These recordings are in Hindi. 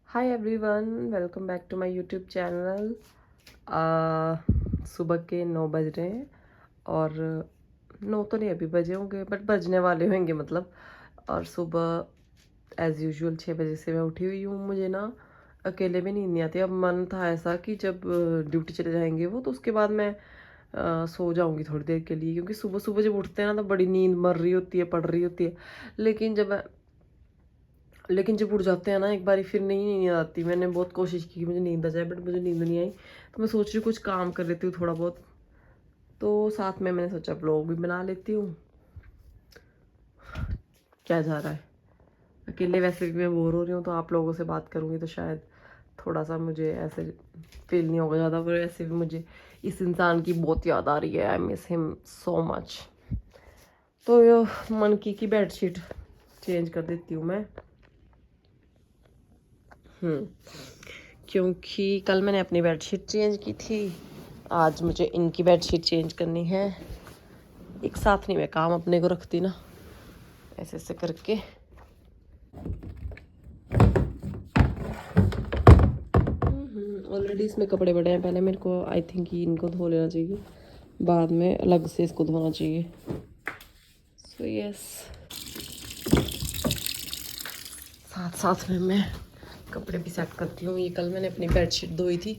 Hi everyone, welcome back to my YouTube channel. सुबह के 9 बज रहे हैं और 9 तो नहीं अभी बजे होंगे बट बजने वाले होंगे मतलब। और सुबह एज़ यूजुअल 6 बजे से मैं उठी हुई हूँ। मुझे ना अकेले में नींद नहीं आती। अब मन था ऐसा कि जब ड्यूटी चले जाएंगे वो तो उसके बाद मैं सो जाऊंगी थोड़ी देर के लिए, क्योंकि सुबह सुबह जब उठते हैं ना तो बड़ी नींद मर रही होती है, पड़ रही होती है। लेकिन जब उठ जाते हैं ना एक बारी फिर नहीं नींद आती। मैंने बहुत कोशिश की कि मुझे नींद आ जाए बट मुझे नींद नहीं आई। तो मैं सोच रही हूँ कुछ काम कर लेती हूँ थोड़ा बहुत। तो साथ में मैंने सोचा ब्लॉग भी बना लेती हूँ। क्या जा रहा है, अकेले वैसे भी मैं बोर हो रही हूँ तो आप लोगों से बात करूँगी तो शायद थोड़ा सा मुझे ऐसे फील नहीं होगा ज़्यादा। पर ऐसे भी मुझे इस इंसान की बहुत याद आ रही है। I miss him so much. तो ये मनकी की बेडशीट चेंज कर देती हूँ मैं। क्योंकि कल मैंने अपनी बेडशीट चेंज की थी, आज मुझे इनकी बेडशीट चेंज करनी है। एक साथ नहीं मैं काम अपने को रखती ना, ऐसे ऐसे करके। ऑलरेडी इसमें कपड़े बड़े हैं। पहले मेरे को आई थिंक इनको धो लेना चाहिए, बाद में अलग से इसको धोना चाहिए। सो यस, साथ साथ में मैं कपड़े भी सेट करती हूँ। ये कल मैंने अपनी बेडशीट धोई थी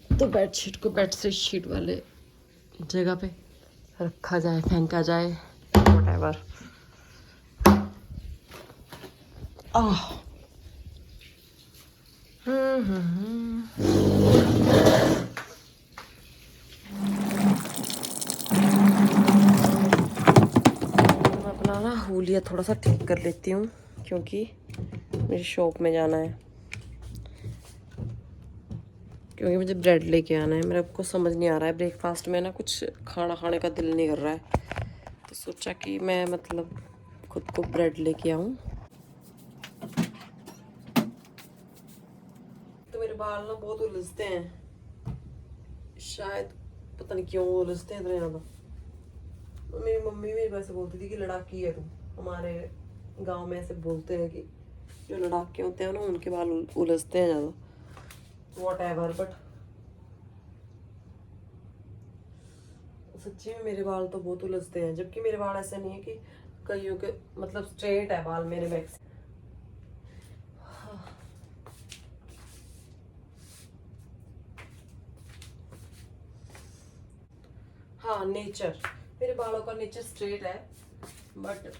तो बेडशीट को बेड से शीट वाले जगह पे रखा जाए, फेंका जाए, व्हाटएवर। आह मैं अपना ना हुलिया थोड़ा सा ठीक कर लेती हूँ क्योंकि मुझे शॉप में जाना है, क्योंकि मुझे ब्रेड लेके आना है। मेरे को समझ नहीं आ रहा है, ब्रेकफास्ट में ना कुछ खाना खाने का दिल नहीं कर रहा है। तो सोचा कि मैं मतलब खुद को ब्रेड लेके आऊँ। तो मेरे बाल ना बहुत उलझते हैं शायद, पता नहीं क्यों उलझते हैं इतने ज़्यादा। मेरी मम्मी भी वैसे बोलती थी कि लड़ाकी है तू। हमारे गांव में ऐसे बोलते हैं कि जो लड़ाके होते हैं ना उनके बाल उलझते हैं ज़्यादा। वॉट एवर, बट सच्ची में मेरे बाल तो बहुत उलझते हैं। जबकि मेरे बाल ऐसे नहीं है कि कईयों के मतलब स्ट्रेट है बाल मेरे बैक से। हाँ, नेचर, मेरे बालों का नेचर स्ट्रेट है बट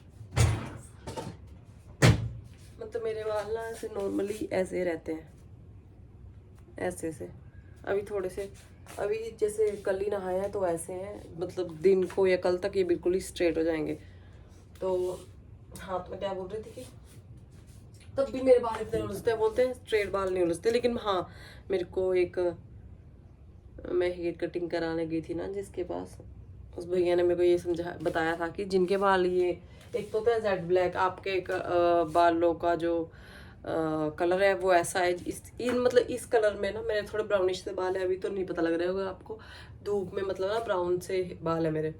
मतलब मेरे बाल ना ऐसे नॉर्मली ऐसे रहते हैं, ऐसे से। अभी थोड़े से, अभी जैसे कल ही नहाए हैं तो ऐसे हैं, मतलब दिन को या कल तक ये बिल्कुल ही स्ट्रेट हो जाएंगे। तो हाँ, तो मैं क्या बोल रही थी कि तब भी मेरे बाल इतने उलझते हैं। बोलते हैं स्ट्रेट बाल नहीं उलझते, लेकिन हाँ, मेरे को एक, मैं हेयर कटिंग कराने गई थी ना जिसके पास, उस भैया ने मेरे को ये समझा बताया था कि जिनके बाल ये एक तो होता है जेड ब्लैक, आपके एक बालों का जो कलर है वो ऐसा है। इन मतलब इस कलर में ना मेरे थोड़े ब्राउनिश से बाल है। अभी तो नहीं पता लग रहा होगा आपको, धूप में मतलब ना ब्राउन से बाल है मेरे।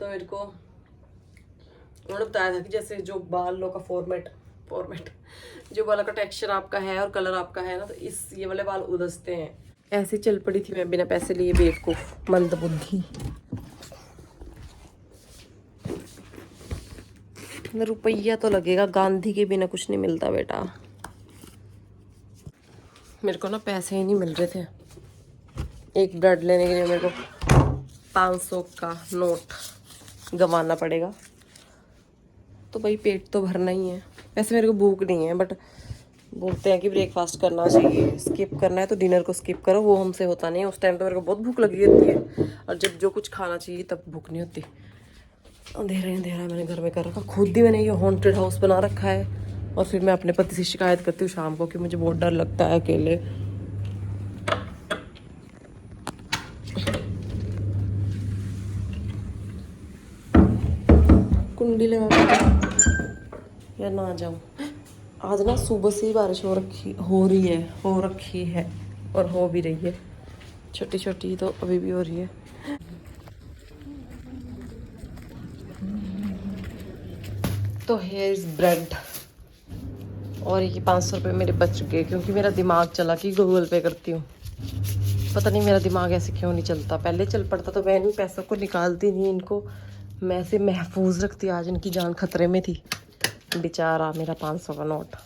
तो मेरे को उन्होंने बताया था कि जैसे जो बालों का फॉर्मेट फॉर्मेट जो बालों का टेक्सचर आपका है और कलर आपका है ना, तो इस ये वाले बाल उलझते हैं। ऐसे चल पड़ी थी मैं बिना पैसे लिए, बेवकूफ मंदबुद्धि। रुपया तो लगेगा, गांधी के बिना कुछ नहीं मिलता बेटा। मेरे को ना पैसे ही नहीं मिल रहे थे एक ब्रेड लेने के लिए। मेरे को 500 का नोट गंवाना पड़ेगा। तो भाई पेट तो भरना ही है। वैसे मेरे को भूख नहीं है बट बोलते हैं कि ब्रेकफास्ट करना चाहिए, स्किप करना है तो डिनर को स्किप करो। वो हमसे होता नहीं है। उस टाइम तो मेरे को बहुत भूख लगी होती है और जब जो कुछ खाना चाहिए तब भूख नहीं होती। अंधेरा ही अंधेरा मैंने घर में कर रखा, खुद ही मैंने ये हॉन्टेड हाउस बना रखा है। और फिर मैं अपने पति से शिकायत करती हूँ शाम को कि मुझे बहुत डर लगता है अकेले। कुंडी लगा या ना जाऊँ। आज ना सुबह से ही बारिश हो रखी है और हो भी रही है। छोटी छोटी तो अभी भी हो रही है। तो हेयर इज ब्रेड और ये 500 रुपये मेरे बच गए क्योंकि मेरा दिमाग चला कि गूगल पे करती हूँ। पता नहीं मेरा दिमाग ऐसे क्यों नहीं चलता, पहले चल पड़ता तो मैं इन पैसों को निकालती नहीं, इनको मैं से महफूज रखती। आज इनकी जान खतरे में थी, बेचारा मेरा 500 का नोट।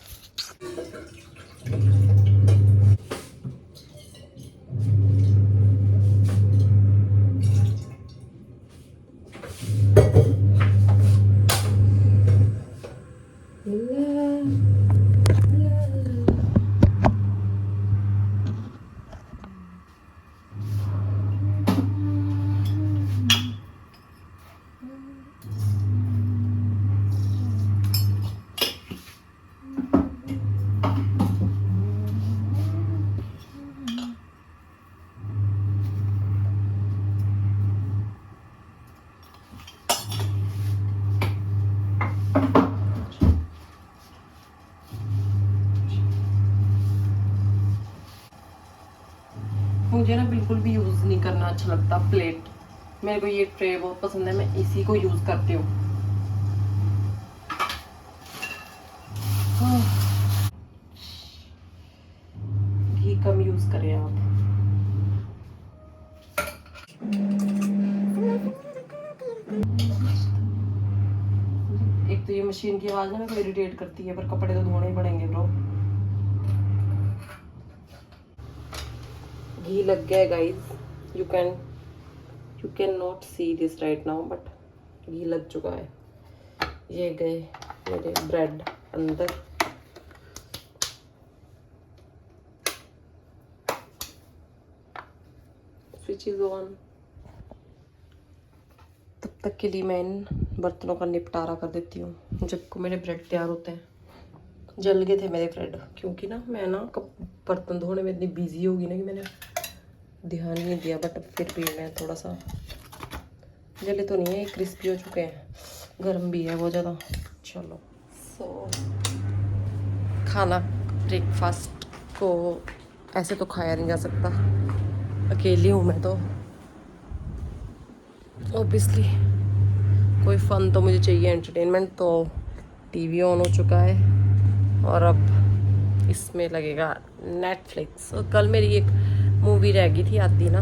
मुझे ना बिल्कुल भी यूज़ नहीं करना अच्छा लगता प्लेट। मेरे को ये ट्रे बहुत पसंद है, मैं इसी को यूज़ करती हूँ। घी कम यूज़ करें आप। एक तो ये मशीन की आवाज़ ना मेरे को इरिटेट करती है, पर कपड़े तो धोने ही पड़ेंगे ब्रो। घी लग गया guys, you can not see this right now, but घी लग चुका है। ये गए मेरे ब्रेड अंदर। Switch is on. तब तक के लिए मैं इन बर्तनों का निपटारा कर देती हूँ जब को मेरे ब्रेड तैयार होते हैं। जल गए थे मेरे ब्रेड क्योंकि ना मैं ना कब बर्तन धोने में इतनी बिजी होगी ना कि मैंने ध्यान ही नहीं दिया, बट फिर भी मैं थोड़ा सा जले तो नहीं है, क्रिस्पी हो चुके हैं, गर्म भी है बहुत ज़्यादा। चलो खाना ब्रेकफास्ट को ऐसे तो खाया नहीं जा सकता, अकेली हूँ मैं तो ऑब्वियसली कोई फ़न तो मुझे चाहिए, एंटरटेनमेंट। तो टीवी ऑन हो चुका है और अब इसमें लगेगा नेटफ्लिक्स। और कल मेरी एक मूवी रह गई थी आती ना,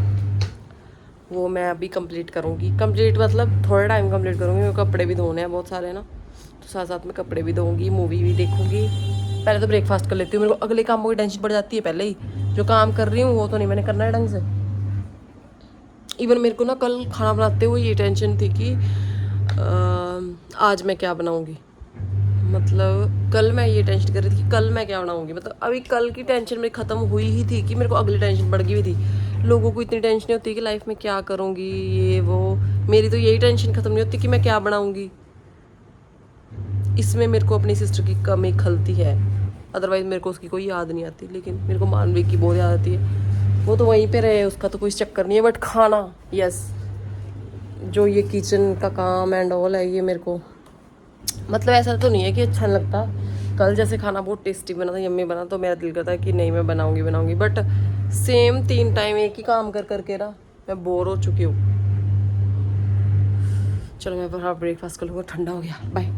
वो मैं अभी कंप्लीट करूँगी। कंप्लीट मतलब थोड़ा टाइम कंप्लीट करूँगी, मेरे कपड़े भी धोने हैं बहुत सारे ना, तो साथ साथ में कपड़े भी धोऊँगी, मूवी भी देखूँगी। पहले तो ब्रेकफास्ट कर लेती हूँ, मेरे को अगले कामों की टेंशन पड़ जाती है पहले ही। जो काम कर रही हूँ वो तो नहीं मैंने करना है ढंग से। इवन मेरे को ना कल खाना बनाते हुए ये टेंशन थी कि आज मैं क्या बनाऊँगी। मतलब कल मैं ये टेंशन कर रही थी कि कल मैं क्या बनाऊँगी। मतलब अभी कल की टेंशन मेरी ख़त्म हुई ही थी कि मेरे को अगली टेंशन बढ़ गई हुई थी। लोगों को इतनी टेंशन नहीं होती कि लाइफ में क्या करूँगी ये वो, मेरी तो यही टेंशन ख़त्म नहीं होती कि मैं क्या बनाऊँगी। इसमें मेरे को अपनी सिस्टर की कमी खलती है, अदरवाइज़ मेरे को उसकी कोई याद नहीं आती। लेकिन मेरे को मानवी की बहुत याद आती है, वो तो वहीं पे रहे, उसका तो कोई चक्कर नहीं है। बट खाना यस, जो ये किचन का काम एंड ऑल है, ये मेरे को मतलब ऐसा तो नहीं है कि अच्छा नहीं लगता। कल जैसे खाना बहुत टेस्टी बना था, यम्मी बना, तो मेरा दिल करता है कि नहीं मैं बनाऊंगी। बट सेम 3 टाइम एक ही काम कर करके ना मैं बोर हो चुकी हूँ। चलो मैं बाहर ब्रेकफास्ट कर लूँगा, ठंडा हो गया। बाय।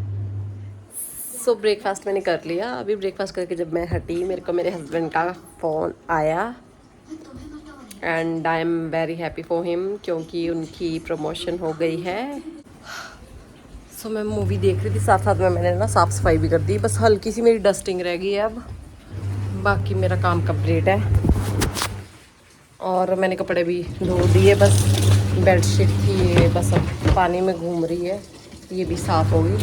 सो ब्रेकफास्ट मैंने कर लिया। अभी ब्रेकफास्ट करके जब मैं हटी, मेरे को मेरे हस्बैंड का फ़ोन आया and I am very happy for him क्योंकि उनकी प्रमोशन हो गई है। सो मैं मूवी देख रही थी, साथ साथ में मैंने ना साफ़ सफाई भी कर दी। बस हल्की सी मेरी डस्टिंग रह गई है, अब बाकी मेरा काम कंप्लीट है। और मैंने कपड़े भी धो दिए, बस बेडशीट थी ये बस अब पानी में घूम रही है, ये भी साफ़ होगी।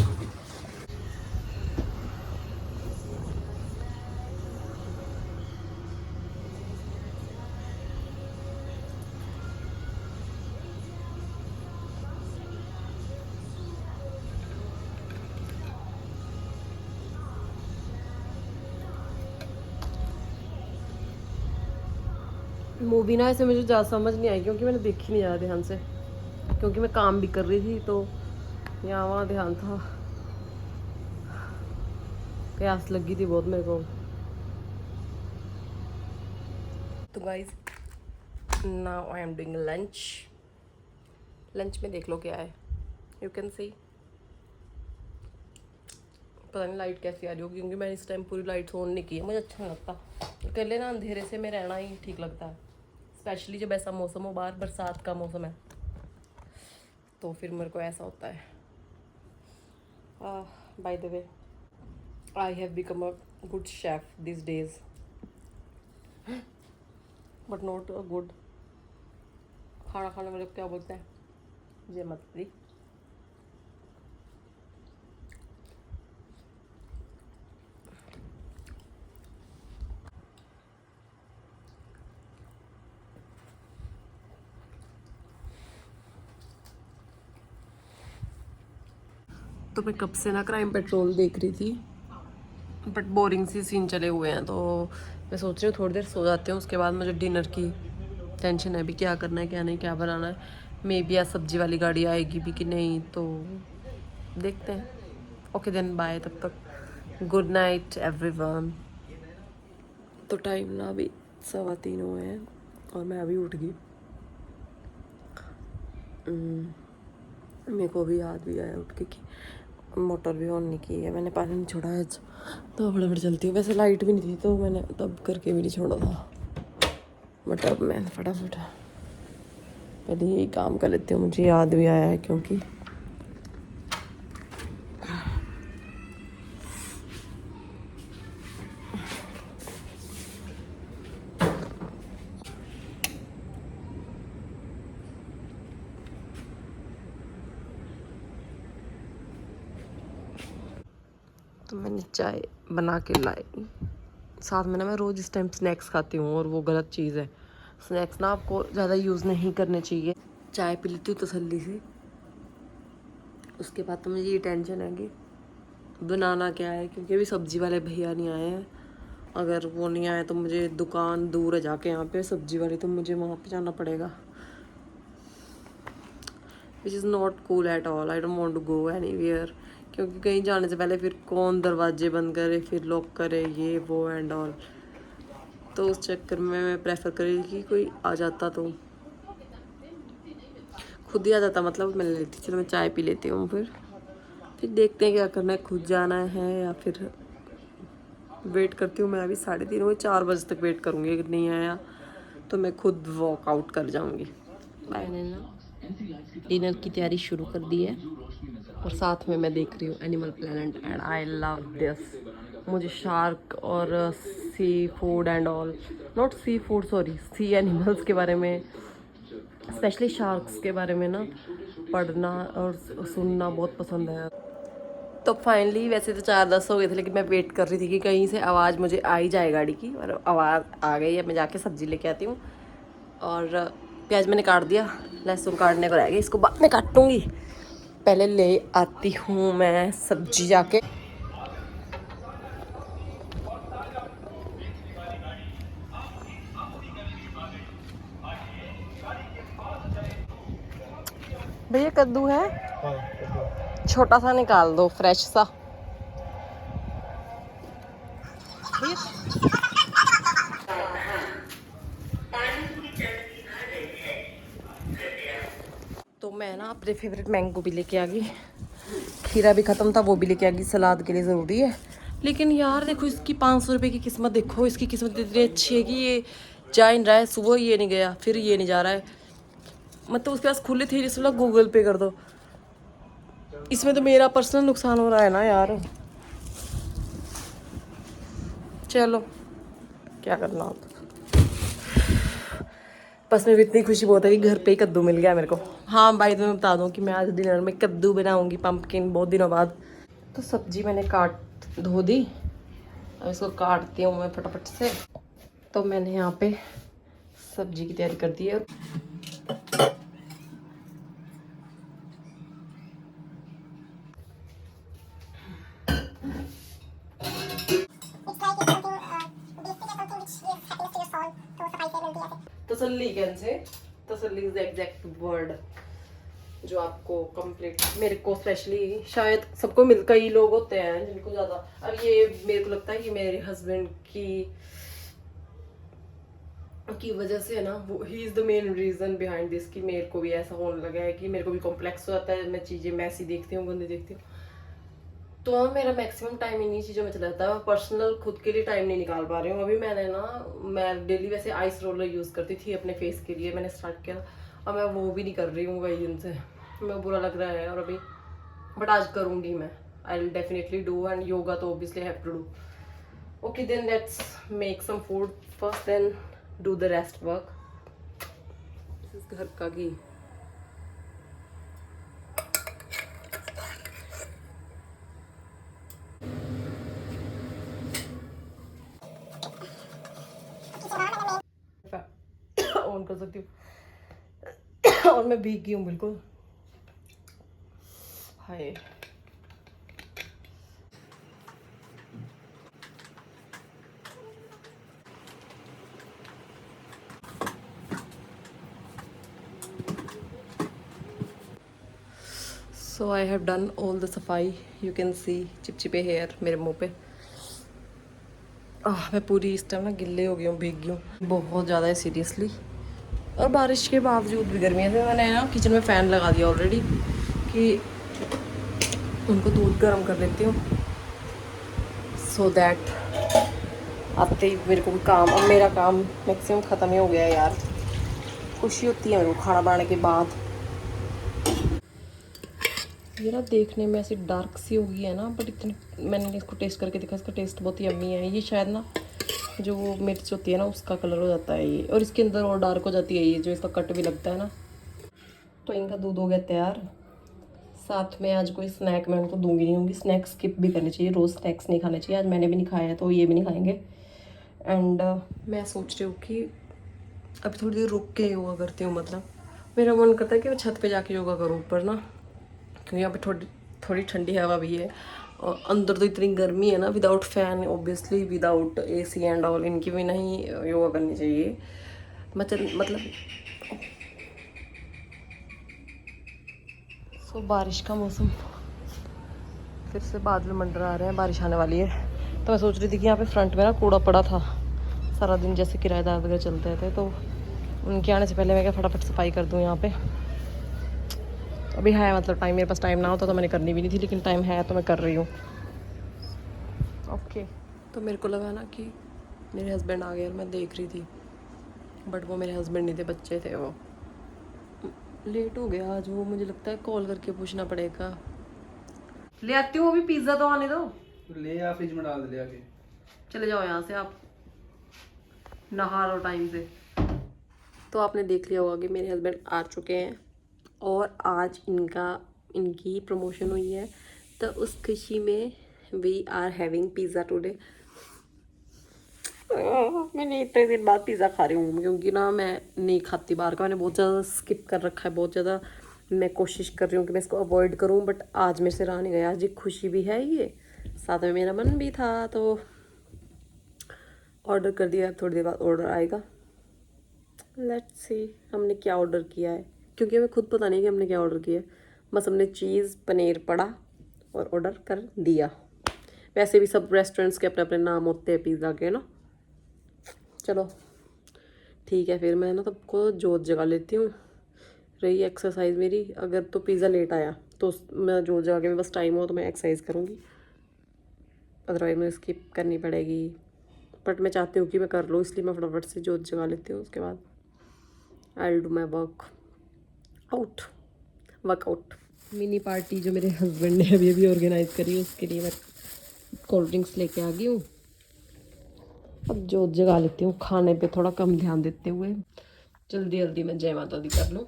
मूवी ना ऐसे मुझे ज़्यादा समझ नहीं आई क्योंकि मैंने देखी नहीं ज़्यादा ध्यान से, क्योंकि मैं काम भी कर रही थी तो यहाँ वहाँ ध्यान था। प्यास लगी थी बहुत मेरे को। तो guys now I am doing lunch. Lunch में देख लो क्या है, यू कैन सी पता नहीं लाइट कैसी आ रही होगी, क्योंकि मैंने इस टाइम पूरी लाइट्स ऑन नहीं की है, मुझे अच्छा नहीं लगता। अकेले ना अंधेरे से में रहना ही ठीक लगता है, स्पेशली जब ऐसा मौसम हो, बाहर बरसात का मौसम है तो फिर मेरे को ऐसा होता है। By the way, I have become a good chef this days, but not a good. खाना खाने में लोग क्या बोलते हैं, ये मत दी। तो मैं कब से ना क्राइम पेट्रोल देख रही थी, बट बोरिंग सी सीन चले हुए हैं, तो मैं सोच रही हूँ थोड़ी देर सो जाती हूँ, उसके बाद मुझे डिनर की टेंशन है भी, क्या करना है क्या नहीं, क्या बनाना है। मे बी आज सब्जी वाली गाड़ी आएगी भी कि नहीं, तो देखते हैं। ओके देन बाय, तब तक गुड नाइट एवरीवन। तो टाइम ना अभी 3:15 हुए हैं और मैं अभी उठ गई। मेरे को भी याद भी आया उठ के कि मोटर भी ऑन नहीं की है मैंने, पानी नहीं छोड़ा है आज, तो फटाफट चलती हूँ। वैसे लाइट भी नहीं थी तो मैंने तब करके भी नहीं छोड़ा था, बट अब मैं फटाफट पहले यही काम कर लेती हूँ। मुझे याद भी आया है क्योंकि तो मैंने चाय बना के लाई, साथ में ना मैं रोज़ इस टाइम स्नैक्स खाती हूँ, और वो गलत चीज़ है। स्नैक्स ना आपको ज़्यादा यूज़ नहीं करने चाहिए। चाय पी लेती हूँ तसल्ली से, उसके बाद तो मुझे ये टेंशन है कि बनाना क्या है, क्योंकि अभी सब्जी वाले भैया नहीं आए हैं। अगर वो नहीं आए तो मुझे दुकान दूर है जाके, यहाँ पे सब्जी वाली, तो मुझे वहाँ पे जाना पड़ेगा, which is not cool at all. I don't want to go anywhere, क्योंकि कहीं जाने से पहले फिर कौन दरवाजे बंद करे, फिर लॉक करे, ये वो एंड ऑल। तो उस चक्कर में मैं प्रेफर करी कि कोई आ जाता तो खुद ही आ जाता, मतलब मैं ले लेती, चलो मैं चाय पी लेती हूँ, फिर देखते हैं क्या करना है, खुद जाना है या फिर वेट करती हूँ। मैं अभी 3:30 हुए, 4 बजे तक वेट करूँगी, अगर नहीं आया तो मैं खुद वॉकआउट कर जाऊँगी। मैंने ना डिनर की तैयारी शुरू कर दी है, और साथ में मैं देख रही हूँ animal planet, and I love this. मुझे शार्क और sea food and all, not sea food sorry, sea animals के बारे में, स्पेशली शार्क्स के बारे में ना पढ़ना और सुनना बहुत पसंद है। तो फाइनली वैसे तो 4:10 हो गए थे, लेकिन मैं वेट कर रही थी कि कहीं से आवाज़ मुझे आ ही जाए गाड़ी की, और आवाज़ आ गई है। मैं जाके सब्ज़ी लेके आती हूँ, और प्याज मैंने काट दिया, लहसुन काटने को रह गया, इसको बाद में काटूँगी। पहले ले आती हूँ मैं सब्जी जाके। भैया कद्दू है? छोटा सा निकाल दो, फ्रेश सा। तो मैं ना अपने फेवरेट मैंगो भी लेके आ गई, खीरा भी ख़त्म था वो भी लेके आ गई, सलाद के लिए ज़रूरी है। लेकिन यार देखो इसकी 500 रुपये की किस्मत, देखो इसकी किस्मत इतनी अच्छी है कि ये जा नहीं रहा है, सुबह ये नहीं गया, फिर ये नहीं जा रहा है, मतलब उसके पास खुले थे जिसमें गूगल पे कर दो। इसमें तो मेरा पर्सनल नुकसान हो रहा है ना यार। चलो क्या करना होता, बस मेरी इतनी खुशी बहुत है कि घर पे ही कद्दू मिल गया मेरे को। हाँ भाई, तो मैं बता दूँ कि मैं आज डिनर में कद्दू बनाऊंगी, पंपकिन, बहुत दिनों बाद। तो सब्जी मैंने धो दी, अब इसको काटती हूँ मैं फटाफट से। तो मैंने यहाँ पे सब्जी की तैयारी कर दी है। तसल्ली कैसे, तसल्ली इज द एग्जैक्ट वर्ड जो आपको कंप्लीट, मेरे को स्पेशली, शायद सबको मिल, कई लोग होते हैं जिनको ज़्यादा, अब ये मेरे को लगता है कि मेरे हस्बैंड की वजह से है ना, वो he is the main reason behind this, कि मेरे को भी ऐसा होने लगा है कि मेरे को भी कॉम्प्लेक्स हो जाता है, मैं चीज़ें मैसी देखती हूँ, गंदी देखती हूँ, तो मेरा मैक्सिमम टाइम इन्हीं चीज़ों में चला जाता है। मैं पर्सनल खुद के लिए टाइम नहीं निकाल पा रही हूँ अभी। मैं डेली वैसे आइस रोलर यूज़ करती थी अपने फेस के लिए, मैंने स्टार्ट किया और मैं वो भी नहीं कर रही हूँ वही उनसे, मैं बुरा लग रहा है और अभी, बट आज करूँगी मैं। I will definitely do, and yoga तो obviously have to do. Okay then let's make some food first, then do the rest work. इस घर का घी ऑन कर सकती हूँ और मैं भीग गई हूँ बिल्कुल। Hi so I have done all the सफाई। यू कैन सी चिपचिपे हेयर मेरे मुंह पे। मैं पूरी इस टाइम ना गिल्ले हो गई हूँ, भीग गई हूँ बहुत ज़्यादा है सीरियसली। और बारिश के बावजूद भी गर्मी है। मैंने ना किचन में फ़ैन लगा दिया ऑलरेडी कि उनको दूध गर्म कर लेती हूँ, सो दैट आते ही मेरे को भी काम, अब मेरा काम मैक्सिमम ख़त्म ही हो गया है यार। खुशी होती है मेरे को खाना बनाने के बाद। ये ना देखने में ऐसी डार्क सी हो गई है ना, बट इतनी, मैंने इसको टेस्ट करके देखा, इसका टेस्ट बहुत ही यम्मी है। ये शायद ना जो वो मिर्च होती है ना उसका कलर हो जाता है ये, और इसके अंदर और डार्क हो जाती है ये जो इसका कट भी लगता है ना। तो इनका दूध हो गया तैयार। साथ में आज कोई स्नैक मैं उनको दूंगी नहीं, होंगी स्नैक स्किप भी करनी चाहिए, रोज़ स्नैक्स नहीं खाने चाहिए। आज मैंने भी नहीं खाया है तो ये भी नहीं खाएंगे। एंड मैं सोच रही हूँ कि अभी थोड़ी देर रुक के योगा करती हूँ। मतलब मेरा मन करता है कि मैं छत पे जाके योगा करूँ ऊपर ना, क्योंकि यहाँ पे थोड़ी थोड़ी ठंडी हवा भी है और अंदर तो इतनी गर्मी है ना, without fan obviously, without AC and all, इनकी भी नहीं योगा करनी चाहिए। मतलब सो बारिश का मौसम, फिर से बादल मंडरा आ रहे हैं, बारिश आने वाली है। तो मैं सोच रही थी कि यहाँ पे फ्रंट में ना कूड़ा पड़ा था सारा दिन, जैसे किराएदार वगैरह चलते थे, तो उनके आने से पहले मैं क्या फटाफट सफाई कर दूँ यहाँ पे। अभी है मतलब टाइम, मेरे पास टाइम ना होता तो मैंने करनी भी नहीं थी, लेकिन टाइम है तो मैं कर रही हूँ। ओके तो मेरे को लगा ना कि मेरे हस्बैंड आ गए और मैं देख रही थी, बट वो मेरे हस्बैंड नहीं थे, बच्चे थे। वो लेट हो गया आज, वो मुझे लगता है कॉल करके पूछना पड़ेगा। ले आती हूँ, अभी पिज्ज़ा तो आने दो। ले आ, फ्रिज में डाल दे ले आके। चले जाओ यहाँ से, आप नहा लो टाइम से। तो आपने देख लिया होगा कि मेरे हस्बैंड आ चुके हैं और आज इनकी प्रमोशन हुई है, तो उस खुशी में we are having pizza today. मैंने इतने दिन बाद पिज़्ज़ा खा रही हूँ, क्योंकि ना मैं नहीं खाती बाहर का, मैंने बहुत ज़्यादा स्किप कर रखा है, बहुत ज़्यादा मैं कोशिश कर रही हूँ कि मैं इसको अवॉइड करूँ, बट आज मेरे से रहा नहीं गया। आज एक खुशी भी है, ये साथ में मेरा मन भी था, तो ऑर्डर कर दिया। अब थोड़ी देर बाद ऑर्डर आएगा, लेट्स सी हमने क्या ऑर्डर किया है, क्योंकि हमें खुद पता नहीं कि हमने क्या ऑर्डर किया है। बस हमने चीज़ पनीर पड़ा और ऑर्डर कर दिया। वैसे भी सब रेस्टोरेंट्स के अपने अपने नाम होते हैं पिज़्ज़ा के ना। चलो ठीक है, फिर मैं ना सबको जोत जगा लेती हूँ। रही एक्सरसाइज मेरी, अगर तो पिज़्ज़ा लेट आया तो मैं जोत जगा के, बस टाइम हो तो मैं एक्सरसाइज करूँगी, अदरवाइज मुझे स्किप करनी पड़ेगी। बट मैं चाहती हूँ कि मैं कर लूँ, इसलिए मैं फटाफट से जोत जगा लेती हूँ। उसके बाद I will do my workout. Mini party जो मेरे हस्बैंड ने अभी अभी ऑर्गेनाइज करी, उसके लिए मैं कोल्ड ड्रिंक्स लेके आ गई हूँ। अब जोत जगा लेती हूँ, खाने पे थोड़ा कम ध्यान देते हुए जल्दी जल्दी मैं जय माता दी कर लूँ।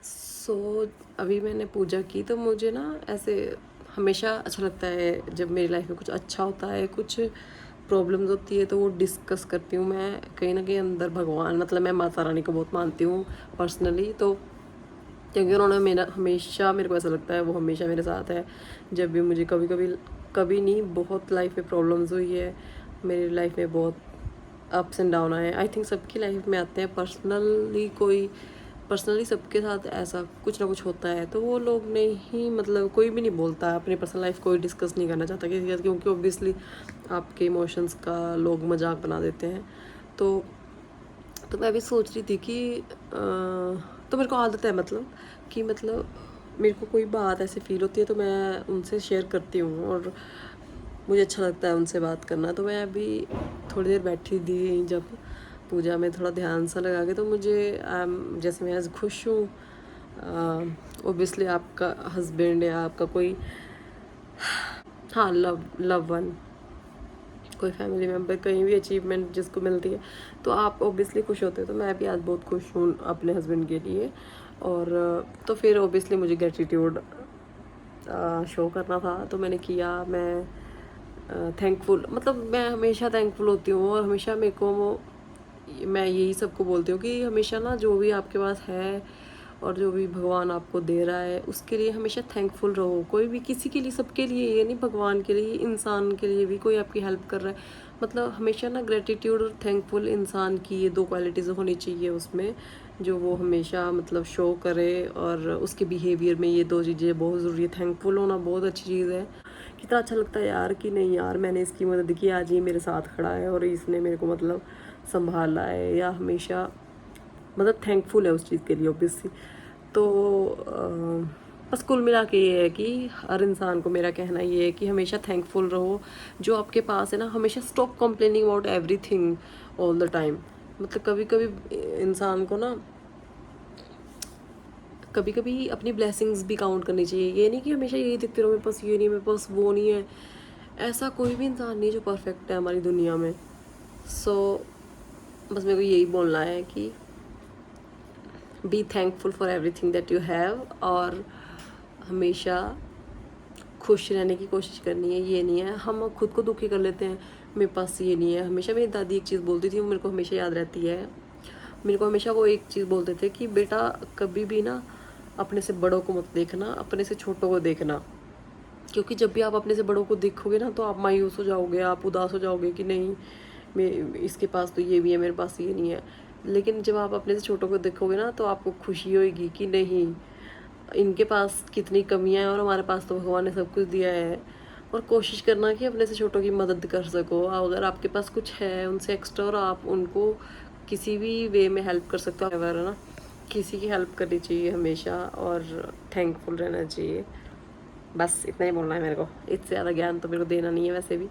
सो अभी मैंने पूजा की, तो मुझे ना ऐसे हमेशा अच्छा लगता है जब मेरी लाइफ में कुछ अच्छा होता है, कुछ प्रॉब्लम्स होती है, तो वो डिस्कस करती हूँ मैं कहीं ना कहीं अंदर भगवान, मतलब मैं माता रानी को बहुत मानती हूँ पर्सनली, तो क्योंकि उन्होंने हमेशा मेरे को ऐसा लगता है वो हमेशा मेरे साथ है। जब भी मुझे कभी नहीं, बहुत लाइफ में प्रॉब्लम्स हुई है, मेरी लाइफ में बहुत अप्स एंड डाउन आए। आई थिंक सबकी लाइफ में आते हैं, पर्सनली सबके साथ ऐसा कुछ ना कुछ होता है, तो वो लोग नहीं, मतलब कोई भी नहीं बोलता है अपनी पर्सनल लाइफ, कोई डिस्कस नहीं करना चाहता किसी के साथ, क्योंकि ऑब्वियसली आपके इमोशंस का लोग मजाक बना देते हैं। तो मैं भी सोच रही थी कि तो मेरे को आदत है, मतलब मेरे को कोई बात ऐसे फील होती है तो मैं उनसे शेयर करती हूँ और मुझे अच्छा लगता है उनसे बात करना। तो मैं अभी थोड़ी देर बैठी थी जब पूजा में थोड़ा ध्यान सा लगा के, तो मुझे जैसे मैं आज खुश हूँ। ओबियसली आपका हस्बैंड या आपका कोई, हाँ, लव वन, कोई फैमिली मेम्बर, कहीं भी अचीवमेंट जिसको मिलती है तो आप ओबियसली खुश होते हो। तो मैं भी आज बहुत खुश हूँ अपने हस्बैंड के लिए। और तो फिर ओबियसली मुझे ग्रेटिट्यूड शो करना था तो मैंने किया। मैं थैंकफुल, मतलब मैं हमेशा थैंकफुल होती हूँ और हमेशा मेरे को मैं यही सबको बोलती हूँ कि हमेशा ना जो भी आपके पास है और जो भी भगवान आपको दे रहा है उसके लिए हमेशा थैंकफुल रहो। कोई भी किसी के लिए, सबके लिए, ये नहीं भगवान के लिए, इंसान के लिए भी कोई आपकी हेल्प कर रहा है, मतलब हमेशा ना ग्रेटिट्यूड और थैंकफुल इंसान की ये दो क्वालिटीज़ होनी चाहिए उसमें, जो वो हमेशा मतलब शो करे। और उसके बिहेवियर में ये दो चीज़ें बहुत ज़रूरी है। थैंकफुल होना बहुत अच्छी चीज़ है। कितना अच्छा लगता है यार कि नहीं यार मैंने इसकी मदद की, आज ये मेरे साथ खड़ा है और इसने मेरे को मतलब संभाला है, या हमेशा मतलब थैंकफुल है उस चीज़ के लिए ऑब्वियसली। तो बस कुल मिला के ये है कि हर इंसान को मेरा कहना ये है कि हमेशा थैंकफुल रहो जो आपके पास है ना। हमेशा stop complaining about everything all the time. मतलब कभी कभी इंसान को ना, कभी कभी अपनी ब्लेसिंग्स भी काउंट करनी चाहिए। ये नहीं कि हमेशा यही देखते रहो मेरे पास ये नहीं, मेरे पास वो नहीं है। ऐसा कोई भी इंसान नहीं जो परफेक्ट है हमारी दुनिया में। सो बस मेरे को यही बोलना है कि be thankful for everything that you have, और हमेशा खुश रहने की कोशिश करनी है। ये नहीं है हम खुद को दुखी कर लेते हैं, मेरे पास ये नहीं है। हमेशा मेरी दादी एक चीज़ बोलती थी, वो मेरे को हमेशा याद रहती है। मेरे को हमेशा वो एक चीज़ बोलते थे कि बेटा कभी भी ना अपने से बड़ों को मत देखना, अपने से छोटों को देखना। क्योंकि जब भी आप अपने से बड़ों को देखोगे ना तो आप मायूस हो जाओगे, आप उदास हो जाओगे कि नहीं मैं, इसके पास तो ये भी है, मेरे पास ये नहीं है। लेकिन जब आप अपने से छोटों को देखोगे ना तो आपको खुशी होगी कि नहीं, इनके पास कितनी कमियां हैं और हमारे पास तो भगवान ने सब कुछ दिया है। और कोशिश करना कि अपने से छोटों की मदद कर सको। अगर आपके पास कुछ है उनसे एक्स्ट्रा और आप उनको किसी भी वे में हेल्प कर सकते हो, है ना, किसी की हेल्प करनी चाहिए हमेशा और थैंकफुल रहना चाहिए। बस इतना ही बोलना है मेरे को। इससे ज़्यादा ज्ञान तो मेरे को देना नहीं है वैसे भी,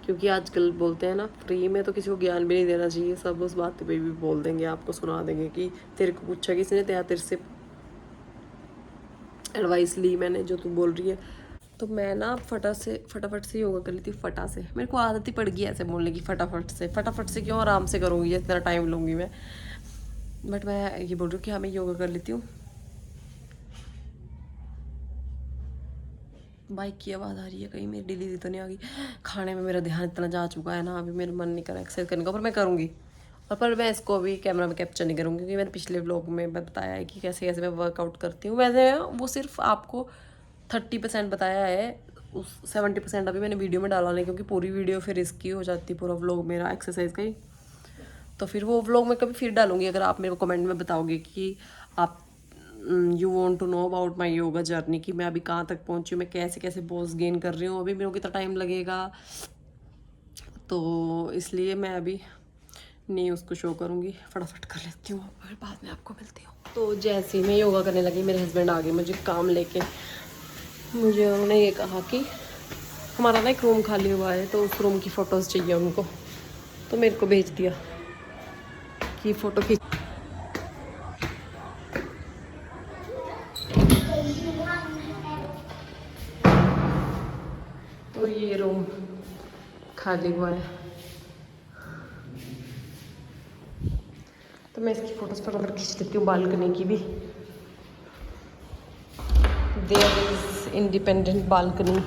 क्योंकि आजकल बोलते हैं ना फ्री में तो किसी को ज्ञान भी नहीं देना चाहिए। सब उस बात पे भी बोल देंगे, आपको सुना देंगे कि तेरे को पूछा किसी ने, तेरे से एडवाइस ली मैंने जो तू बोल रही है। तो मैं ना फटाफट से योगा कर लेती हूँ। फटा से मेरे को आदत ही पड़ गई ऐसे बोलने की, फटाफट से क्यों, आराम से करूँगी, जितना टाइम लूँगी मैं। बट मैं ये बोल रही हूँ कि हाँ मैं योगा कर लेती हूँ। बाइक की आवाज़ आ रही है, कहीं मेरी डिलीवरी तो नहीं आ गई। खाने में मेरा ध्यान इतना जा चुका है ना, अभी मेरा मन नहीं कर रहा एक्सरसाइज करने का, पर मैं करूँगी। और पर मैं इसको अभी कैमरा में कैप्चर नहीं करूँगी, क्योंकि मैंने पिछले व्लॉग में बताया है कि कैसे कैसे मैं वर्कआउट करती हूँ। वैसे वो सिर्फ आपको 30% बताया है, उस 70% अभी मैंने वीडियो में डाला नहीं, क्योंकि पूरी वीडियो फिर इसकी हो जाती, पूरा व्लॉग मेरा एक्सरसाइज का ही। तो फिर वो व्लॉग मैं कभी फिर डालूंगी, अगर आप मेरे को कमेंट में बताओगे कि आप you want to know about my yoga journey, कि मैं अभी कहाँ तक पहुँची हूँ, मैं कैसे कैसे पोज गेन कर रही हूँ, अभी मेरे को कितना टाइम लगेगा। तो इसलिए मैं अभी नहीं उसको शो करूँगी, फटाफट कर लेती हूँ, फिर बाद में आपको मिलती हूँ। तो जैसे ही मैं योगा करने लगी मेरे हस्बैंड आ गए मुझे काम लेके। मुझे उन्होंने ये कहा कि हमारा ना एक रूम खाली हुआ है तो उस रूम की फ़ोटोज़ चाहिए उनको, तो मेरे को भेज दिया कि फ़ोटो खींच। तो ये रूम खाली हुआ है, तो मैं इसकी फ़ोटोज़ फटाफट खींच लेती हूँ, बालकनी की भी। There is independent balcony.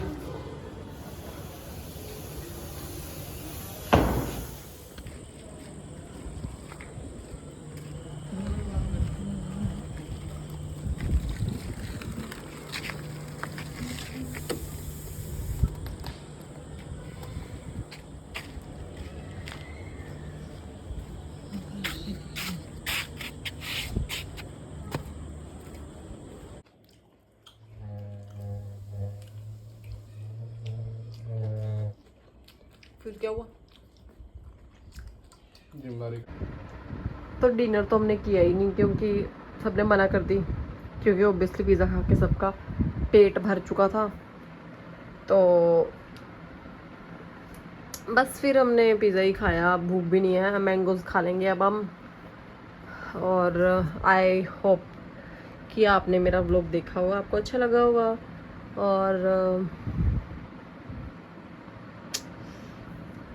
फिर क्या हुआ? जिम्मेदारी। तो डिनर तो हमने किया ही नहीं, क्योंकि सबने मना कर दी क्योंकि ऑब्वियसली पिज़्ज़ा खा के सबका पेट भर चुका था। तो बस फिर हमने पिज़्ज़ा ही खाया, भूख भी नहीं है, मैंगोज़ खा लेंगे अब हम। और आई होप कि आपने मेरा व्लॉग देखा होगा, आपको अच्छा लगा होगा। और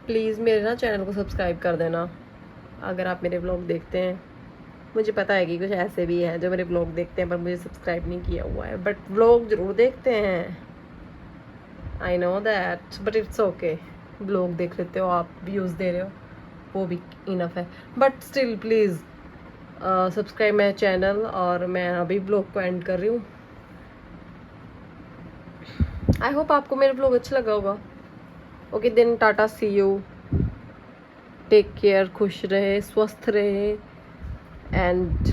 प्लीज़ मेरे ना चैनल को सब्सक्राइब कर देना अगर आप मेरे व्लॉग देखते हैं। मुझे पता है कि कुछ ऐसे भी हैं जो मेरे व्लॉग देखते हैं पर मुझे सब्सक्राइब नहीं किया हुआ है, बट व्लॉग ज़रूर देखते हैं। I know that, but it's okay. Vlog देख लेते हो आप, व्यूज़ दे रहे हो, वो भी इनफ है। But still please subscribe my channel. और मैं अभी व्लॉग को एंड कर रही हूँ। आई होप आपको मेरा व्लॉग अच्छा लगा होगा। Okay then, tata, see you, take care, खुश रहे, स्वस्थ रहे एंड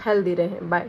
हेल्दी रहे। बाय।